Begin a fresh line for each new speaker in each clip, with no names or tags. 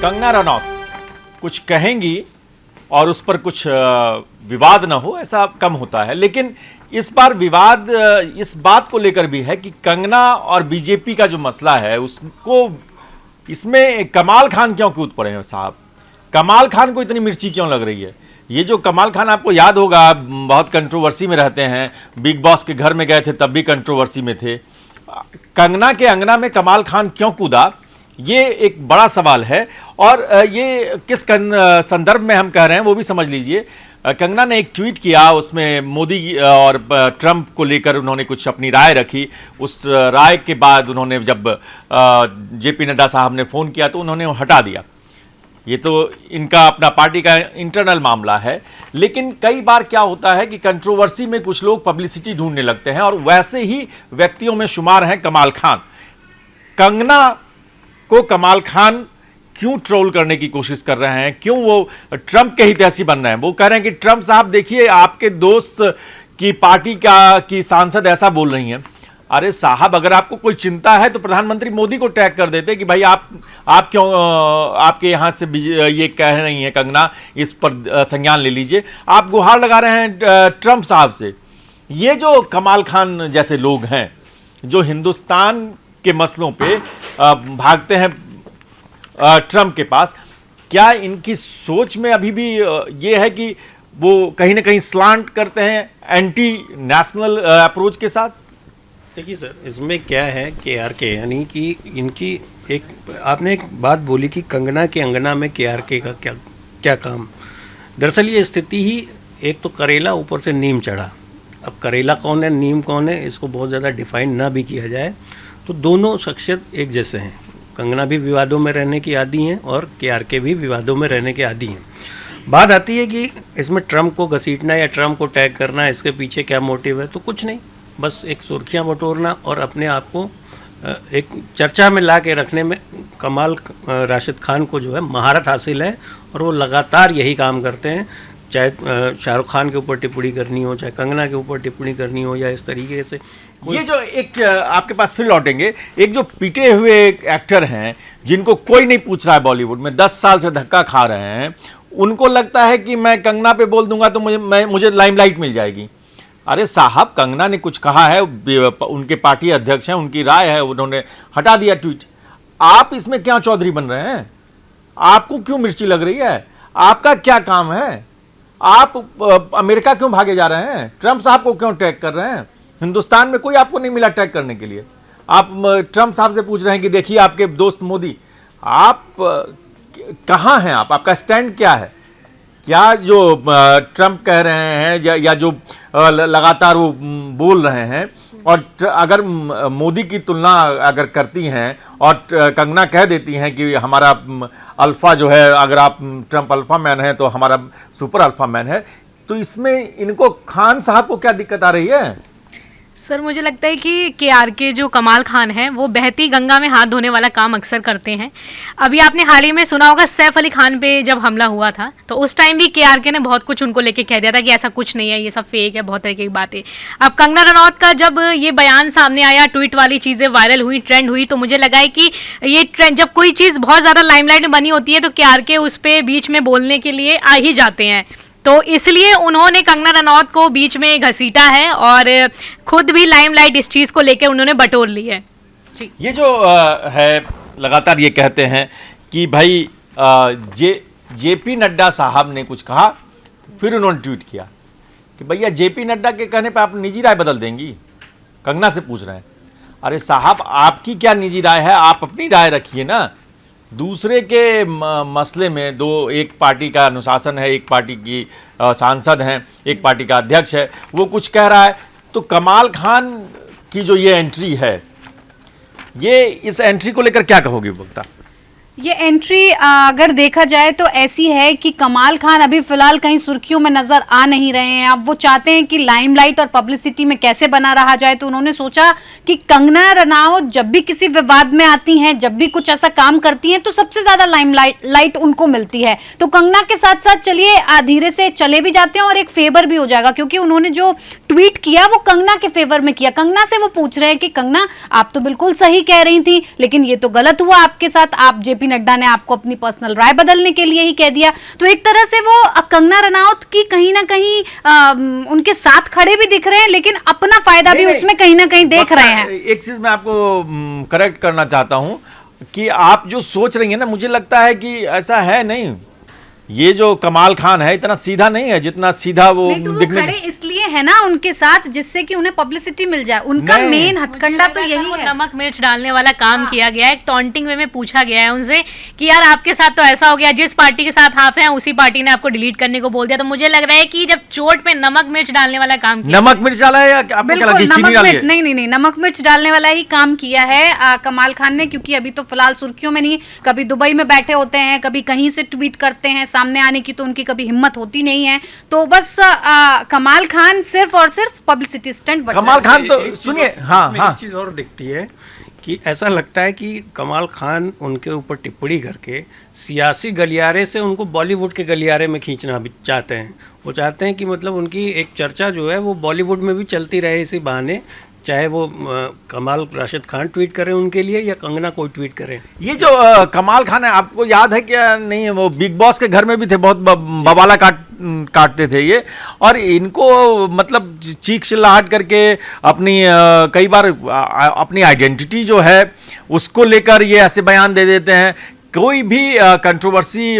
कंगना रनौत कुछ कहेंगी और उस पर कुछ विवाद ना हो, ऐसा कम होता है। लेकिन इस बार विवाद इस बात को लेकर भी है कि कंगना और बीजेपी का जो मसला है उसको, इसमें कमाल खान क्यों कूद पड़े हैं साहब? कमाल खान को इतनी मिर्ची क्यों लग रही है? ये जो कमाल खान, आपको याद होगा, बहुत कंट्रोवर्सी में रहते हैं, बिग बॉस के घर में गए थे तब भी कंट्रोवर्सी में थे। कंगना के अंगना में कमाल खान क्यों कूदा, ये एक बड़ा सवाल है। और ये किस संदर्भ में हम कह रहे हैं वो भी समझ लीजिए। कंगना ने एक ट्वीट किया, उसमें मोदी और ट्रंप को लेकर उन्होंने कुछ अपनी राय रखी। उस राय के बाद उन्होंने जब जेपी नड्डा साहब ने फ़ोन किया तो उन्होंने हटा दिया। ये तो इनका अपना पार्टी का इंटरनल मामला है। लेकिन कई बार क्या होता है कि कंट्रोवर्सी में कुछ लोग पब्लिसिटी ढूंढने लगते हैं, और वैसे ही व्यक्तियों में शुमार हैं कमाल खान। कंगना को कमाल खान क्यों ट्रोल करने की कोशिश कर रहे हैं, क्यों वो ट्रंप के हितैषी बन रहे हैं? वो कह रहे हैं कि ट्रंप साहब देखिए, आपके दोस्त की पार्टी की सांसद ऐसा बोल रही हैं। अरे साहब, अगर आपको कोई चिंता है तो प्रधानमंत्री मोदी को टैग कर देते कि भाई आप क्यों, आपके यहाँ से ये कह रही हैं कंगना, इस पर संज्ञान ले लीजिए। आप गुहार लगा रहे हैं ट्रंप साहब से। ये जो कमाल खान जैसे लोग हैं जो हिंदुस्तान के मसलों पे भागते हैं ट्रंप के पास, क्या इनकी सोच में अभी भी ये है कि वो कहीं ना कहीं स्लांट करते हैं एंटी नेशनल अप्रोच के साथ?
देखिए सर, इसमें क्या है केआरके, यानी कि इनकी एक, आपने एक बात बोली कि कंगना के अंगना में केआरके का क्या काम। दरअसल ये स्थिति ही, एक तो करेला ऊपर से नीम चढ़ा। अब करेला कौन है, नीम कौन है, इसको बहुत ज़्यादा डिफाइन ना भी किया जाए तो दोनों शख्सियत एक जैसे हैं। कंगना भी विवादों में रहने की आदी हैं और केआरके भी विवादों में रहने के आदी हैं। बात आती है कि इसमें ट्रंप को घसीटना या ट्रंप को टैग करना, इसके पीछे क्या मोटिव है? तो कुछ नहीं, बस एक सुर्खियां बटोरना और अपने आप को एक चर्चा में ला के रखने में कमाल राशिद खान को जो है महारत हासिल है, और वो लगातार यही काम करते हैं। चाहे शाहरुख खान के ऊपर टिप्पणी करनी हो, चाहे कंगना के ऊपर टिप्पणी करनी हो, या इस तरीके से।
ये जो एक, आपके पास फिर लौटेंगे, एक जो पिटे हुए एक्टर हैं जिनको कोई नहीं पूछ रहा है बॉलीवुड में, 10 साल से धक्का खा रहे हैं, उनको लगता है कि मैं कंगना पे बोल दूंगा तो मुझे लाइमलाइट मिल जाएगी। अरे साहब, कंगना ने कुछ कहा है, उनके पार्टी अध्यक्ष हैं, उनकी राय है, उन्होंने हटा दिया ट्वीट। आप इसमें क्या चौधरी बन रहे हैं? आपको क्यों मिर्ची लग रही है? आपका क्या काम है? आप अमेरिका क्यों भागे जा रहे हैं? ट्रंप साहब को क्यों टैग कर रहे हैं? हिंदुस्तान में कोई आपको नहीं मिला टैग करने के लिए। आप ट्रंप साहब से पूछ रहे हैं कि देखिए आपके दोस्त मोदी, आप कहाँ हैं? आपका स्टैंड क्या है? क्या जो ट्रंप कह रहे हैं या जो लगातार वो बोल रहे हैं, और अगर मोदी की तुलना अगर करती हैं और कंगना कह देती हैं कि हमारा अल्फा जो है, अगर आप ट्रंप अल्फा मैन है तो हमारा सुपर अल्फा मैन है, तो इसमें इनको खान साहब को क्या दिक्कत आ रही है?
सर, मुझे लगता है कि केआरके जो कमाल खान हैं वो बहती गंगा में हाथ धोने वाला काम अक्सर करते हैं। अभी आपने हाल ही में सुना होगा, सैफ अली खान पे जब हमला हुआ था तो उस टाइम भी केआरके ने बहुत कुछ उनको लेके कह दिया था कि ऐसा कुछ नहीं है, ये सब फेक है, बहुत तरह की बातें। अब कंगना रनौत का जब ये बयान सामने आया, ट्वीट वाली चीज़ें वायरल हुई, ट्रेंड हुई, तो मुझे लगा है कि ये ट्रेंड, जब कोई चीज़ बहुत ज़्यादा लाइमलाइट में बनी होती है तो केआरके उस पर बीच में बोलने के लिए आ ही जाते हैं। तो इसलिए उन्होंने कंगना रनौत को बीच में घसीटा है और खुद भी लाइमलाइट इस चीज़ को लेकर उन्होंने बटोर ली है जी।
ये जो है, लगातार ये कहते हैं कि भाई जेपी नड्डा साहब ने कुछ कहा, फिर उन्होंने ट्वीट किया कि भैया जेपी नड्डा के कहने पे आप निजी राय बदल देंगी? कंगना से पूछ रहे हैं। अरे साहब, आपकी क्या निजी राय है? आप अपनी राय रखिए ना। दूसरे के मसले में एक पार्टी का अनुशासन है, एक पार्टी की सांसद हैं, एक पार्टी का अध्यक्ष है, वो कुछ कह रहा है, तो कमाल खान की जो ये एंट्री है, ये इस एंट्री को लेकर क्या कहोगे वक्ता?
ये एंट्री अगर देखा जाए तो ऐसी है कि कमाल खान अभी फिलहाल कहीं सुर्खियों में नजर आ नहीं रहे हैं। अब वो चाहते हैं कि लाइमलाइट और पब्लिसिटी में कैसे बना रहा जाए, तो उन्होंने सोचा कि कंगना रनौत जब भी किसी विवाद में आती हैं, जब भी कुछ ऐसा काम करती हैं, तो सबसे ज्यादा लाइट उनको मिलती है। तो कंगना के साथ साथ चलिए धीरे से चले भी जाते हैं और एक फेवर भी हो जाएगा, क्योंकि उन्होंने जो ट्वीट किया वो कंगना के फेवर में किया। कंगना से वो पूछ रहे हैं कि कंगना आप तो बिल्कुल सही कह रही थी, लेकिन ये तो गलत हुआ आपके साथ, आप जेपी नड्डा ने आपको अपनी पर्सनल राय बदलने के लिए ही कह दिया। तो एक तरह से वो कंगना रनौत की कहीं ना कहीं उनके साथ खड़े भी दिख रहे हैं, लेकिन अपना फायदा भी उसमें कहीं ना कहीं देख रहे हैं।
एक चीज मैं आपको करेक्ट करना चाहता हूं कि आप जो सोच रही हैं ना, मुझे लगता है कि ऐसा है नहीं। ये जो कमाल खान है इतना सीधा नहीं है जितना सीधा वो
नहीं, तो वो
दिखने
खड़े इसलिए है ना उनके साथ जिससे कि उन्हें पब्लिसिटी मिल जाए। उनका
नहीं।
मेन हथकंडा तो यही
वो
है।
नमक मिर्च डालने वाला काम किया गया है। टॉन्टिंग वे में पूछा गया है उनसे कि यार आपके साथ तो ऐसा हो गया, जिस पार्टी के साथ आप हैं उसी पार्टी ने आपको डिलीट करने को बोल दिया। तो मुझे लग रहा है कि जब चोट पे नमक मिर्च डालने वाला काम किया,
नमक मिर्च डाला है या आपको क्या
बिल्कुल
लगा कि चीनी
नमक
डाली
मिर्च,
है?
नहीं, नमक मिर्च डालने वाला ही काम किया है कमाल खान ने, क्योंकि अभी तो फिलहाल सुर्खियों में नहीं, कभी दुबई में बैठे होते हैं, कभी कहीं से ट्वीट करते हैं, सामने आने की तो उनकी कभी हिम्मत होती नहीं है। तो बस कमाल खान सिर्फ और सिर्फ पब्लिसिटी स्टंट।
कमाल खान तो
एक चीज़
सुनिए,
और-
हाँ
इसमें
हाँ,
एक चीज़ और दिखती है कि ऐसा लगता है कि कमाल खान उनके ऊपर टिप्पणी करके सियासी गलियारे से उनको बॉलीवुड के गलियारे में खींचना भी चाहते हैं। वो चाहते हैं कि मतलब उनकी एक चर्चा जो है वो बॉलीवुड में भी चलती रहे इसी बहाने, चाहे वो कमाल राशिद खान ट्वीट करें उनके लिए या कंगना कोई ट्वीट करे।
ये जो कमाल खान है, आपको याद है क्या नहीं, वो बिग बॉस के घर में भी थे, बहुत बवाला काटते थे ये, और इनको मतलब चीख चिल्लाहट करके अपनी कई बार अपनी आइडेंटिटी जो है उसको लेकर ये ऐसे बयान दे देते हैं। कोई भी कंट्रोवर्सी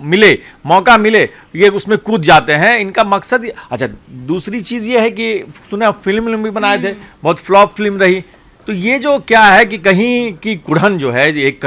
मिले, मौका मिले, ये उसमें कूद जाते हैं। इनका मकसद अच्छा, दूसरी चीज़ ये है कि सुना फिल्म भी बनाए थे, बहुत फ्लॉप फिल्म रही। तो ये जो क्या है कि कहीं की कुढ़न जो है, एक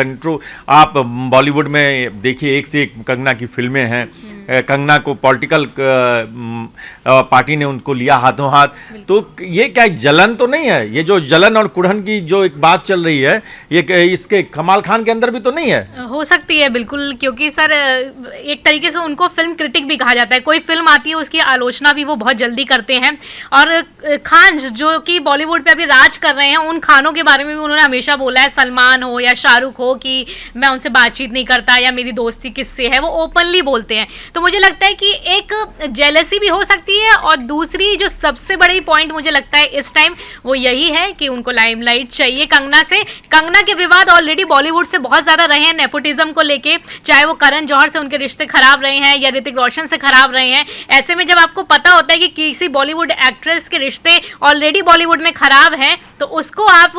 आप बॉलीवुड में देखिए, एक से एक कंगना की फिल्में हैं। कंगना को पॉलिटिकल पार्टी ने उनको लिया हाथों हाथ। तो ये क्या जलन तो नहीं है? ये जो जलन और कुढ़न की जो एक बात चल रही है, ये इसके कमाल खान के अंदर भी तो नहीं है?
हो सकती है बिल्कुल, क्योंकि सर एक तरीके से उनको फिल्म क्रिटिक भी कहा जाता है। कोई फिल्म आती है उसकी आलोचना भी वो बहुत जल्दी करते हैं। और खान जो कि बॉलीवुड पे अभी राज कर रहे हैं, उन खानों के बारे में भी उन्होंने हमेशा बोला है, सलमान हो या शाहरुख हो, कि मैं उनसे बातचीत नहीं करता या मेरी दोस्ती किससे है, वो ओपनली बोलते हैं। तो मुझे लगता है कि एक जेलसी भी हो सकती है, और दूसरी जो सबसे बड़ी पॉइंट मुझे लगता है इस टाइम वो यही है कि उनको लाइमलाइट चाहिए कंगना से। कंगना के विवाद ऑलरेडी बॉलीवुड से बहुत ज़्यादा रहे हैं नेपोटिज्म को लेके, चाहे वो करण जौहर से उनके रिश्ते खराब रहे हैं या ऋतिक रोशन से खराब रहे हैं। ऐसे में जब आपको पता होता है कि किसी बॉलीवुड एक्ट्रेस के रिश्ते ऑलरेडी बॉलीवुड में खराब हैं, तो उसको आप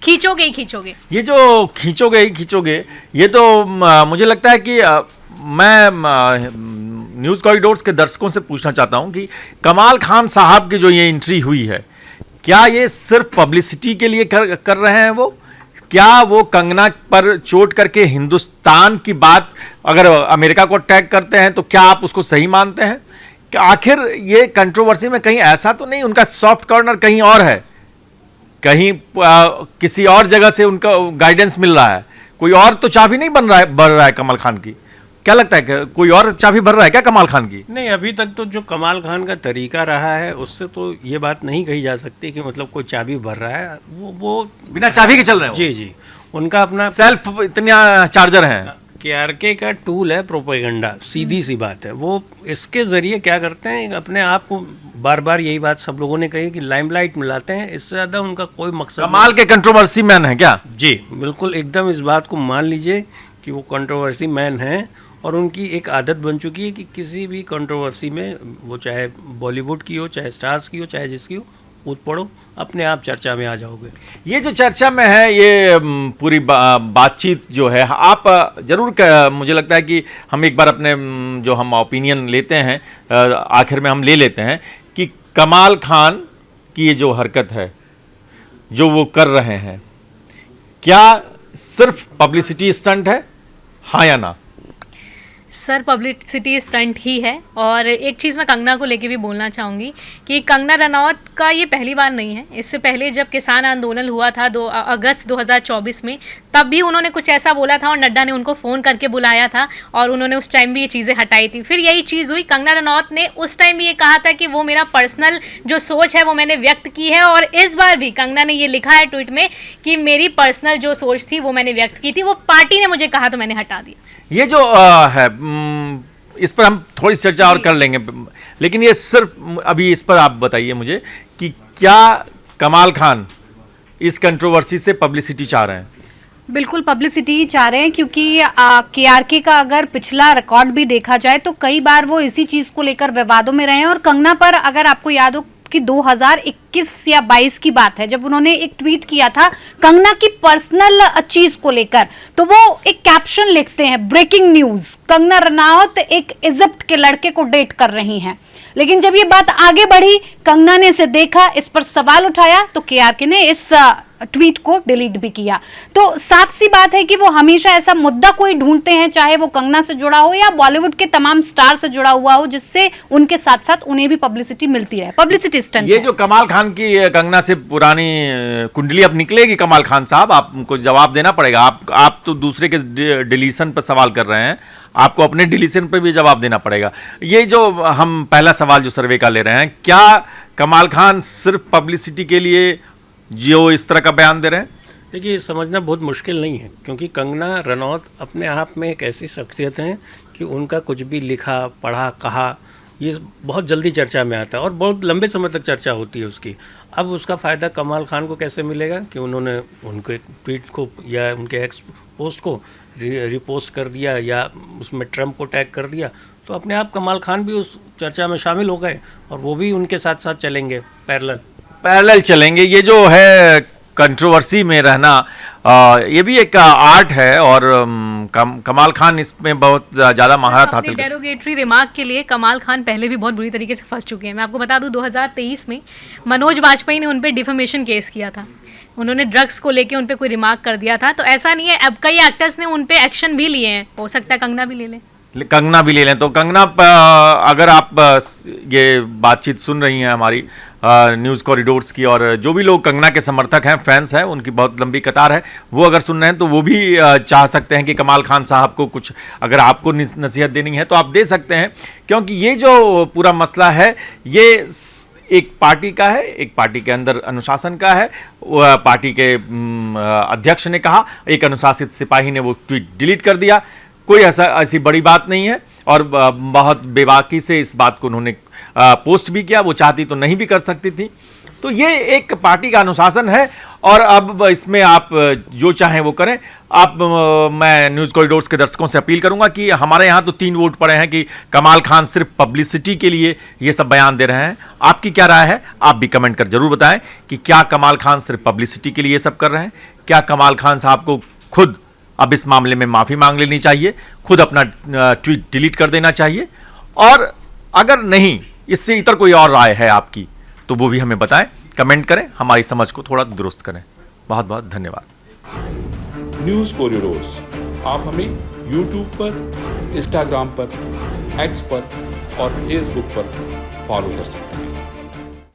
खींचोगे ही खींचोगे।
ये जो खींचोगे ही खींचोगे, ये तो मुझे लगता है कि मैं न्यूज़ कॉरिडोर्स के दर्शकों से पूछना चाहता हूं कि कमाल खान साहब की जो ये एंट्री हुई है, क्या ये सिर्फ पब्लिसिटी के लिए कर रहे हैं वो? क्या वो कंगना पर चोट करके हिंदुस्तान की बात अगर अमेरिका को अटैक करते हैं तो क्या आप उसको सही मानते हैं? कि आखिर ये कंट्रोवर्सी में कहीं ऐसा तो नहीं उनका सॉफ्ट कॉर्नर कहीं और है, कहीं किसी और जगह से उनका गाइडेंस मिल रहा है, कोई और तो चाबी नहीं बढ़ रहा है कमाल खान की? क्या लगता है कि कोई और चाबी भर रहा है क्या कमाल खान की?
नहीं, अभी तक तो जो कमाल खान का तरीका रहा है उससे तो ये बात नहीं कही जा सकती कि मतलब कोई चाबी भर रहा है। वो
बिना चाबी के चल रहे हैं?
जी जी, उनका अपना
सेल्फ इतना चार्जर हैं।
केआरके का टूल है प्रोपेगेंडा, सीधी सी बात है। वो इसके ज़रिए क्या करते हैं, अपने आप को बार बार यही बात सब लोगों ने कही कि लाइमलाइट में लाते हैं। इससे ज़्यादा उनका कोई मकसद
कमाल के कंट्रोवर्सी मैन है क्या?
जी बिल्कुल, एकदम इस बात को मान लीजिए कि वो कंट्रोवर्सी मैन हैं। और उनकी एक आदत बन चुकी है कि किसी भी कंट्रोवर्सी में, वो चाहे बॉलीवुड की हो, चाहे स्टार्स की हो, चाहे जिसकी हो, कूद पड़ो, अपने आप चर्चा में आ जाओगे।
ये जो चर्चा में है, ये पूरी बातचीत जो है, आप जरूर मुझे लगता है कि हम एक बार अपने जो हम ओपिनियन लेते हैं, आखिर में हम ले लेते हैं कि कमाल खान की ये जो हरकत है, जो वो कर रहे हैं, क्या सिर्फ पब्लिसिटी स्टंट है, हाँ या ना?
सर पब्लिसिटी स्टंट ही है। और एक चीज़ मैं कंगना को लेके भी बोलना चाहूँगी कि कंगना रनौत का ये पहली बार नहीं है। इससे पहले जब किसान आंदोलन हुआ था अगस्त 2024 में, तब भी उन्होंने कुछ ऐसा बोला था और नड्डा ने उनको फ़ोन करके बुलाया था और उन्होंने उस टाइम भी ये चीज़ें हटाई थी। फिर यही चीज़ हुई, कंगना रनौत ने उस टाइम भी ये कहा था कि वो मेरा पर्सनल जो सोच है वो मैंने व्यक्त की है, और इस बार भी कंगना ने ये लिखा है ट्वीट में कि मेरी पर्सनल जो सोच थी वो मैंने व्यक्त की थी, वो पार्टी ने मुझे कहा तो मैंने हटा दिया।
ये जो है इस पर हम थोड़ी चर्चा और कर लेंगे, लेकिन ये सिर्फ अभी इस पर आप बताइए मुझे कि क्या कमाल खान इस कंट्रोवर्सी से पब्लिसिटी चाह रहे हैं?
बिल्कुल पब्लिसिटी ही चाह रहे हैं, क्योंकि केआरके का अगर पिछला रिकॉर्ड भी देखा जाए तो कई बार वो इसी चीज को लेकर विवादों में रहे हैं। और कंगना पर अगर आपको याद हो कि 2021 या 22 की बात है, जब उन्होंने एक ट्वीट किया था कंगना की पर्सनल चीज को लेकर, तो वो एक कैप्शन लिखते हैं, ब्रेकिंग न्यूज, कंगना रनावत एक इजिप्ट के लड़के को डेट कर रही हैं। लेकिन जब ये बात आगे बढ़ी, कंगना ने इसे देखा, इस पर सवाल उठाया, तो केआरके ने इस ट्वीट को डिलीट भी किया। तो साफ सी बात है कि वो हमेशा ऐसा मुद्दा कोई ढूंढते हैं, चाहे वो कंगना से जुड़ा हो या बॉलीवुड के तमाम स्टार से जुड़ा हुआ हो, जिससे उनके साथ साथ उन्हें भी पब्लिसिटी मिलती रहे। पब्लिसिटी स्टंट
ये जो कमाल खान की कंगना से पुरानी कुंडली अब निकलेगी, कमाल खान साहब आपको जवाब देना पड़ेगा। आप तो दूसरे के डिलीशन पर सवाल कर रहे हैं, आपको अपने डिलीशन पर भी जवाब देना पड़ेगा। ये जो हम पहला सवाल जो सर्वे का ले रहे हैं, क्या कमाल खान सिर्फ पब्लिसिटी के लिए जो इस तरह का बयान दे रहे हैं?
देखिए, समझना बहुत मुश्किल नहीं है, क्योंकि कंगना रनौत अपने आप में एक ऐसी शख्सियत हैं कि उनका कुछ भी लिखा, पढ़ा, कहा, ये बहुत जल्दी चर्चा में आता है और बहुत लंबे समय तक चर्चा होती है उसकी। अब उसका फ़ायदा कमाल खान को कैसे मिलेगा कि उन्होंने उनके ट्वीट को या उनके एक्स पोस्ट को रिपोस्ट कर दिया या उसमें ट्रम्प को टैग कर दिया, तो अपने आप कमाल खान भी उस चर्चा में शामिल हो गए और वो भी उनके साथ साथ चलेंगे, पैरेलल
चलेंगे। ये जो है कंट्रोवर्सी में रहना, ये भी एक आर्ट है और कमाल खान इसमें बहुत ज़्यादा महारत हासिल कर।
डेरोगेटरी रिमार्क के लिए कमाल खान पहले भी बहुत बुरी तरीके से फंस चुके हैं। मैं आपको बता दूं 2023 में मनोज वाजपेयी ने उन पर डिफेमेशन केस किया था। उन्होंने ड्रग्स को लेके उन पर कोई रिमार्क कर दिया था। तो ऐसा नहीं है, अब कई एक्टर्स ने उन पर एक्शन भी लिए हैं, हो सकता है कंगना भी ले लें।
कंगना भी ले लें तो कंगना, अगर आप ये बातचीत सुन रही हैं हमारी न्यूज़ कॉरिडोर्स की, और जो भी लोग कंगना के समर्थक हैं, फैंस हैं, उनकी बहुत लंबी कतार है, वो अगर सुन रहे हैं तो वो भी चाह सकते हैं कि कमाल खान साहब को कुछ अगर आपको नसीहत देनी है तो आप दे सकते हैं। क्योंकि ये जो पूरा मसला है, ये एक पार्टी का है, एक पार्टी के अंदर अनुशासन का है। पार्टी के अध्यक्ष ने कहा, एक अनुशासित सिपाही ने वो ट्वीट डिलीट कर दिया। कोई ऐसी बड़ी बात नहीं है और बहुत बेबाकी से इस बात को उन्होंने पोस्ट भी किया। वो चाहती तो नहीं भी कर सकती थी। तो ये एक पार्टी का अनुशासन है और अब इसमें आप जो चाहें वो करें। मैं न्यूज़ कॉरिडोर्स के दर्शकों से अपील करूंगा कि हमारे यहाँ तो 3 वोट पड़े हैं कि कमाल खान सिर्फ पब्लिसिटी के लिए ये सब बयान दे रहे हैं। आपकी क्या राय है? आप भी कमेंट कर जरूर बताएं कि क्या कमाल खान सिर्फ पब्लिसिटी के लिए ये सब कर रहे हैं? क्या कमाल खान साहब को खुद अब इस मामले में माफ़ी मांग लेनी चाहिए, खुद अपना ट्वीट डिलीट कर देना चाहिए? और अगर नहीं, इससे इतर कोई और राय है आपकी, तो वो भी हमें बताएं, कमेंट करें, हमारी समझ को थोड़ा दुरुस्त करें। बहुत बहुत धन्यवाद।
न्यूज़ कॉरिडोर्स आप हमें यूट्यूब पर, इंस्टाग्राम पर, एक्स पर और फेसबुक पर फॉलो कर सकते हैं।